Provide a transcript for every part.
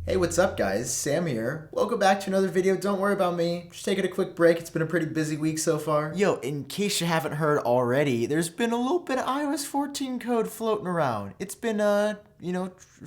Hey, what's up guys? Sam here. Welcome back to another video. Don't worry about me. Just taking a quick break. It's been a pretty busy week so far. Yo, in case you haven't heard already, there's been a little bit of iOS 14 code floating around. It's been,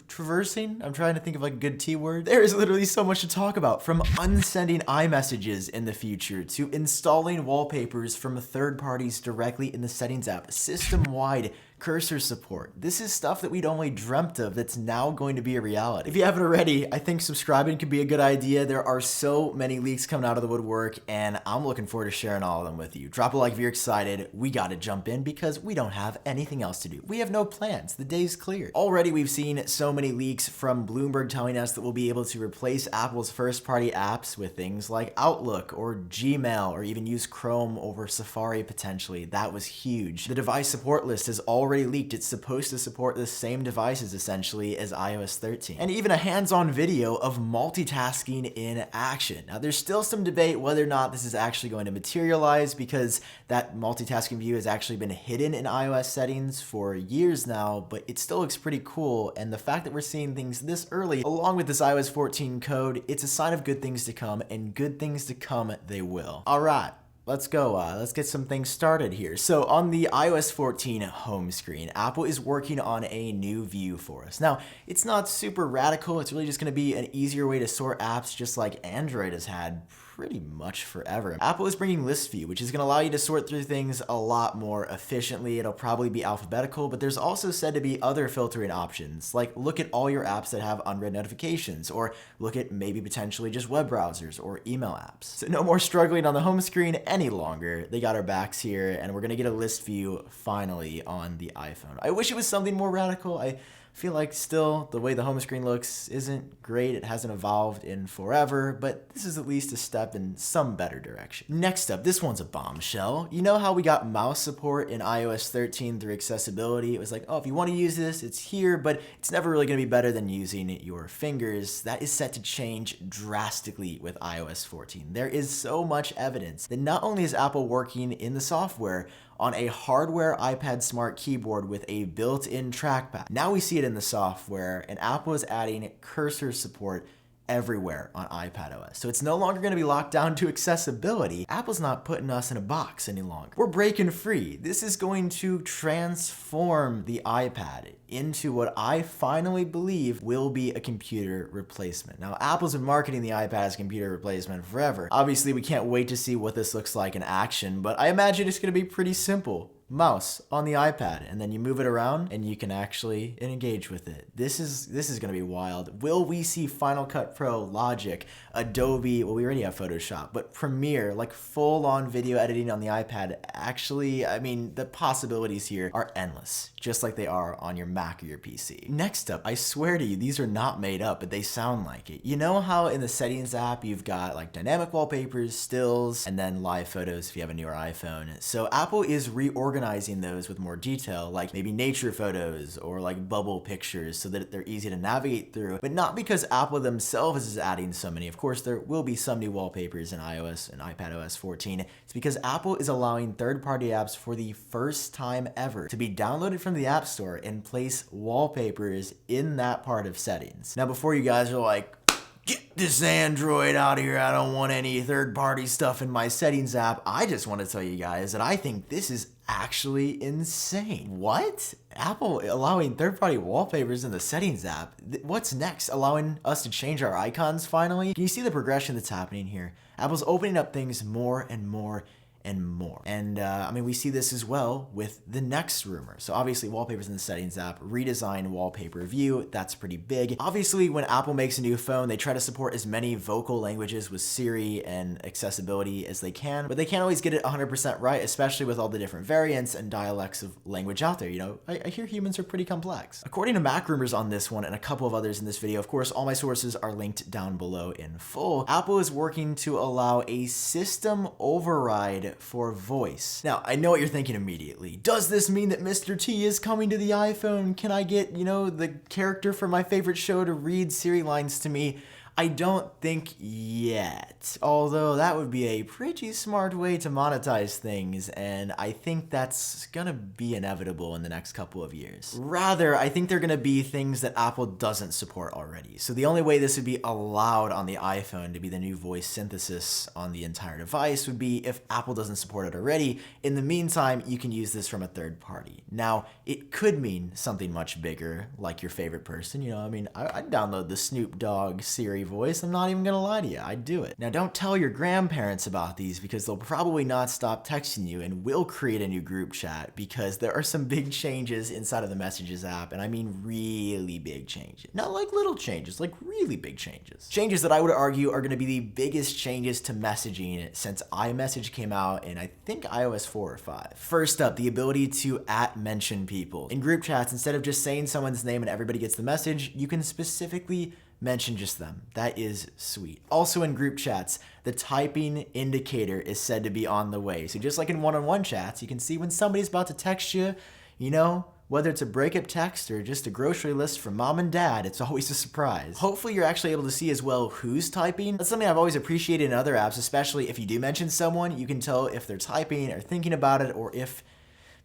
traversing. I'm trying to think of like a good T word. There is literally so much to talk about, from unsending iMessages in the future to installing wallpapers from third parties directly in the settings app, system-wide cursor support. This is stuff that we'd only dreamt of that's now going to be a reality. If you haven't already, I think subscribing could be a good idea. There are so many leaks coming out of the woodwork, and I'm looking forward to sharing all of them with you. Drop a like if you're excited. We gotta jump in because we don't have anything else to do. We have no plans. The day's clear. Already we've seen so many leaks from Bloomberg telling us that we'll be able to replace Apple's first-party apps with things like Outlook or Gmail, or even use Chrome over Safari potentially. That was huge. The device support list has already leaked. It's supposed to support the same devices essentially as iOS 13. And even a hands-on video of multitasking in action. Now there's still some debate whether or not this is actually going to materialize, because that multitasking view has actually been hidden in iOS settings for years now, but it still looks pretty cool. And the fact that we're seeing things this early, along with this iOS 14 code, it's a sign of good things to come, and good things to come they will. All right. Let's go, let's get some things started here. So on the iOS 14 home screen, Apple is working on a new view for us. Now, it's not super radical. It's really just gonna be an easier way to sort apps, just like Android has had pretty much forever. Apple is bringing list view, which is gonna allow you to sort through things a lot more efficiently. It'll probably be alphabetical, but there's also said to be other filtering options, like look at all your apps that have unread notifications, or look at maybe potentially just web browsers or email apps. So no more struggling on the home screen any longer. They got our backs here, and we're gonna get a list view finally on the iPhone. I wish it was something more radical. I feel like still the way the home screen looks isn't great. It hasn't evolved in forever, but this is at least a step in some better direction. Next up, this one's a bombshell. You know how we got mouse support in iOS 13 through accessibility? It was like, oh, if you want to use this, it's here, but it's never really going to be better than using your fingers. That is set to change drastically with iOS 14. There is so much evidence that not only is Apple working in the software on a hardware iPad Smart keyboard with a built-in trackpad. Now we see it in the software, and Apple is adding cursor support everywhere on iPadOS. So it's no longer going to be locked down to accessibility. Apple's not putting us in a box any longer. We're breaking free. This is going to transform the iPad into what I finally believe will be a computer replacement. Now, Apple's been marketing the iPad as a computer replacement forever. Obviously, we can't wait to see what this looks like in action, but I imagine it's going to be pretty simple. Mouse on the iPad, and then you move it around and you can actually engage with it. This is going to be wild. Will we see Final Cut Pro, Logic, Adobe, well, we already have Photoshop, but Premiere, like full-on video editing on the iPad? Actually, I mean, the possibilities here are endless, just like they are on your Mac or your PC. Next up, I swear to you, these are not made up, but they sound like it. You know how in the settings app, you've got like dynamic wallpapers, stills, and then live photos if you have a newer iPhone. So Apple is reorganizing those with more detail, like maybe nature photos or like bubble pictures, so that they're easy to navigate through, but not because Apple themselves is adding so many. Of course, there will be some new wallpapers in iOS and iPadOS 14. It's because Apple is allowing third-party apps for the first time ever to be downloaded from the App Store and place wallpapers in that part of settings. Now, before you guys are like, get this Android out of here, I don't want any third-party stuff in my settings app, I just want to tell you guys that I think this is actually insane. What? Apple allowing third-party wallpapers in the settings app? What's next? Allowing us to change our icons finally? Can you see the progression that's happening here? Apple's opening up things more and more and more. And I mean, we see this as well with the next rumor. So obviously wallpapers in the settings app, redesign wallpaper view, that's pretty big. Obviously when Apple makes a new phone, they try to support as many vocal languages with Siri and accessibility as they can, but they can't always get it 100% right, especially with all the different variants and dialects of language out there. You know, I hear humans are pretty complex. According to MacRumors on this one and a couple of others in this video, of course, all my sources are linked down below in full, Apple is working to allow a system override for voice. Now, I know what you're thinking immediately. Does this mean that Mr. T is coming to the iPhone? Can I get, the character from my favorite show to read Siri lines to me? I don't think yet, although that would be a pretty smart way to monetize things, and I think that's gonna be inevitable in the next couple of years. Rather, I think they're gonna be things that Apple doesn't support already. So the only way this would be allowed on the iPhone to be the new voice synthesis on the entire device would be if Apple doesn't support it already. In the meantime, you can use this from a third party. Now, it could mean something much bigger, like your favorite person. You know, I mean, I'd download the Snoop Dogg Siri voice. I'm not even gonna lie to you, I'd do it. Now, don't tell your grandparents about these because they'll probably not stop texting you and will create a new group chat because there are some big changes inside of the Messages app, and I mean really big changes. Not like little changes, like really big changes. Changes that I would argue are gonna be the biggest changes to messaging since iMessage came out in, I think, iOS 4 or 5. First up, the ability to @mention people. In group chats, instead of just saying someone's name and everybody gets the message, you can specifically mention just them. That is sweet. Also in group chats, the typing indicator is said to be on the way. So just like in one-on-one chats, you can see when somebody's about to text you, you know, whether it's a breakup text or just a grocery list from mom and dad, it's always a surprise. Hopefully you're actually able to see as well who's typing. That's something I've always appreciated in other apps, especially if you do mention someone, you can tell if they're typing or thinking about it or if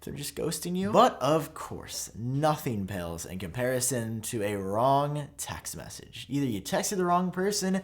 they're just ghosting you. But of course, nothing pales in comparison to a wrong text message. Either you texted the wrong person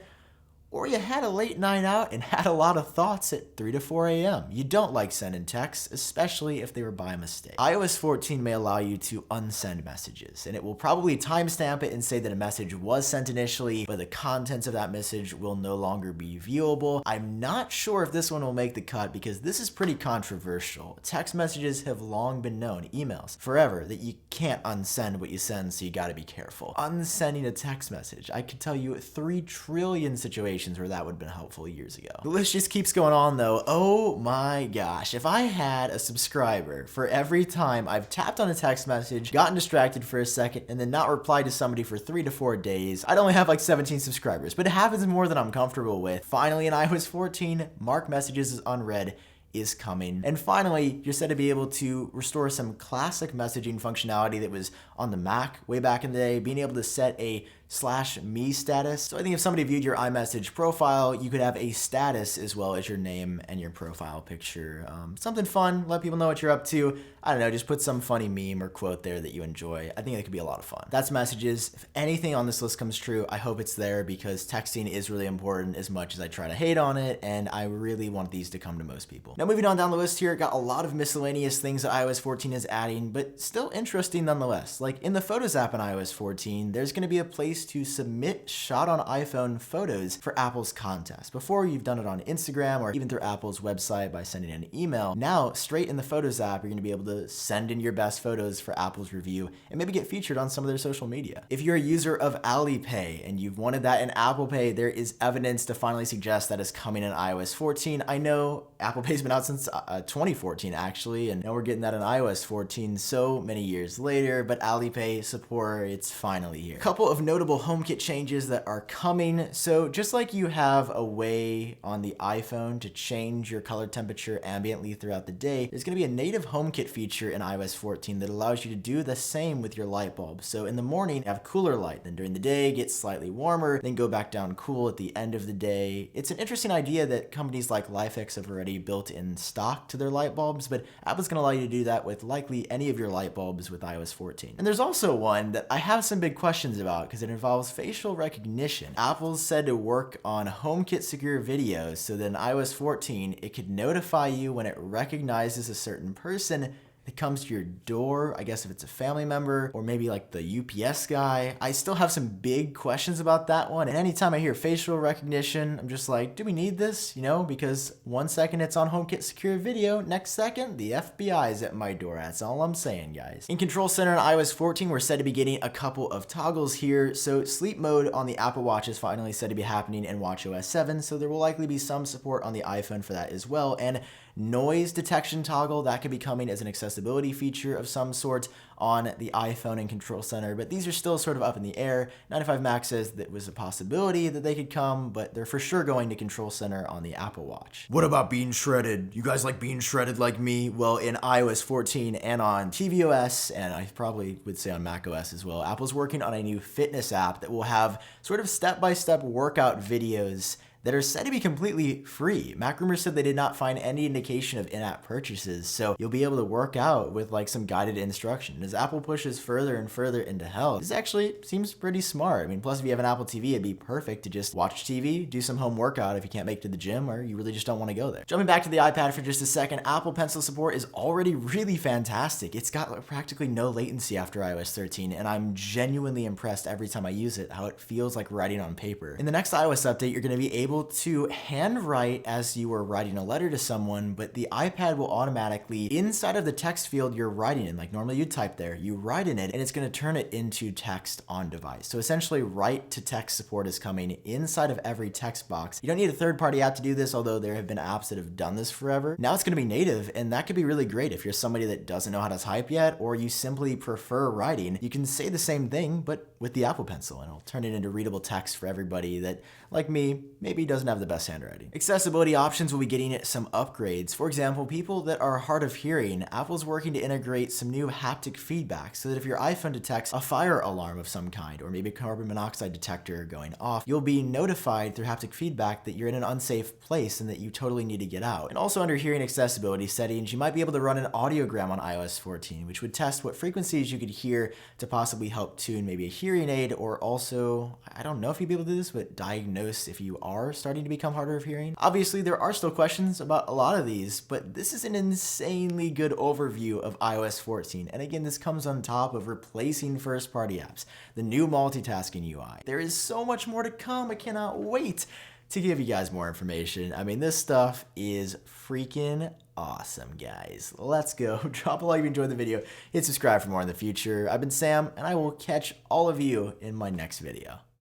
or you had a late night out and had a lot of thoughts at 3 to 4 a.m. You don't like sending texts, especially if they were by mistake. iOS 14 may allow you to unsend messages, and it will probably timestamp it and say that a message was sent initially, but the contents of that message will no longer be viewable. I'm not sure if this one will make the cut because this is pretty controversial. Text messages have long been known, emails, forever, that you can't unsend what you send, so you gotta be careful. Unsending a text message, I could tell you 3 trillion situations where that would have been helpful years ago. The list just keeps going on though. Oh my gosh, if I had a subscriber for every time I've tapped on a text message, gotten distracted for a second, and then not replied to somebody for 3 to 4 days, I'd only have like 17 subscribers, but it happens more than I'm comfortable with. Finally in iOS 14, mark messages as unread is coming. And finally, you're said to be able to restore some classic messaging functionality that was on the Mac way back in the day, being able to set a /me status. So I think if somebody viewed your iMessage profile, you could have a status as well as your name and your profile picture. Something fun, let people know what you're up to. I don't know, just put some funny meme or quote there that you enjoy. I think that could be a lot of fun. That's Messages. If anything on this list comes true, I hope it's there because texting is really important as much as I try to hate on it, and I really want these to come to most people. Now moving on down the list here, got a lot of miscellaneous things that iOS 14 is adding, but still interesting nonetheless. Like in the Photos app in iOS 14, there's gonna be a place to submit shot on iPhone photos for Apple's contest. Before, you've done it on Instagram or even through Apple's website by sending an email. Now, straight in the Photos app, you're gonna be able to send in your best photos for Apple's review and maybe get featured on some of their social media. If you're a user of Alipay and you've wanted that in Apple Pay, there is evidence to finally suggest that is coming in iOS 14. I know Apple Pay's been out since 2014 actually, and now we're getting that in iOS 14 so many years later, but Alipay support, it's finally here. A couple of notable HomeKit changes that are coming. So just like you have a way on the iPhone to change your color temperature ambiently throughout the day, there's going to be a native HomeKit feature in iOS 14 that allows you to do the same with your light bulb. So in the morning, have cooler light, then during the day, get slightly warmer, then go back down cool at the end of the day. It's an interesting idea that companies like LifeX have already built in stock to their light bulbs, but Apple's going to allow you to do that with likely any of your light bulbs with iOS 14. And there's also one that I have some big questions about because it involves facial recognition. Apple's said to work on HomeKit secure videos, so that in iOS 14, it could notify you when it recognizes a certain person that comes to your door, I guess if it's a family member or maybe like the UPS guy. I still have some big questions about that one. And anytime I hear facial recognition, I'm just like, do we need this? You know, because one second it's on HomeKit secure video, next second the FBI is at my door. That's all I'm saying, guys. In Control Center on iOS 14, we're said to be getting a couple of toggles here. So sleep mode on the Apple Watch is finally said to be happening in watchOS 7, so there will likely be some support on the iPhone for that as well. And noise detection toggle that could be coming as an accessibility feature of some sort on the iPhone and Control Center, but these are still sort of up in the air. 95 Mac says that was a possibility that they could come, but they're for sure going to Control Center on the Apple Watch. What about being shredded? You guys like being shredded like me? Well, in iOS 14 and on tvOS, and I probably would say on macOS as well, Apple's working on a new fitness app that will have sort of step-by-step workout videos that are said to be completely free. MacRumors said they did not find any indication of in-app purchases, so you'll be able to work out with like some guided instruction. As Apple pushes further and further into health, this actually seems pretty smart. I mean, plus if you have an Apple TV, it'd be perfect to just watch TV, do some home workout if you can't make it to the gym or you really just don't want to go there. Jumping back to the iPad for just a second, Apple Pencil support is already really fantastic. It's got practically no latency after iOS 13, and I'm genuinely impressed every time I use it, how it feels like writing on paper. In the next iOS update, you're going to be able to handwrite as you were writing a letter to someone, but the iPad will automatically, inside of the text field you're writing in, like normally you type there, you write in it, and it's going to turn it into text on device. So essentially, write to text support is coming inside of every text box. You don't need a third-party app to do this, although there have been apps that have done this forever. Now it's going to be native, and that could be really great if you're somebody that doesn't know how to type yet, or you simply prefer writing. You can say the same thing, but with the Apple Pencil, and it'll turn it into readable text for everybody that, like me, maybe doesn't have the best handwriting. Accessibility options will be getting some upgrades. For example, people that are hard of hearing, Apple's working to integrate some new haptic feedback so that if your iPhone detects a fire alarm of some kind, or maybe a carbon monoxide detector going off, you'll be notified through haptic feedback that you're in an unsafe place and that you totally need to get out. And also under hearing accessibility settings, you might be able to run an audiogram on iOS 14, which would test what frequencies you could hear to possibly help tune maybe a hearing aid, or also, I don't know if you'd be able to do this, but diagnose if you are starting to become harder of hearing. Obviously, there are still questions about a lot of these, but this is an insanely good overview of iOS 14. And again, this comes on top of replacing first-party apps, the new multitasking UI. There is so much more to come. I cannot wait to give you guys more information. I mean, this stuff is freaking awesome, guys. Let's go. Drop a like if you enjoyed the video. Hit subscribe for more in the future. I've been Sam, and I will catch all of you in my next video.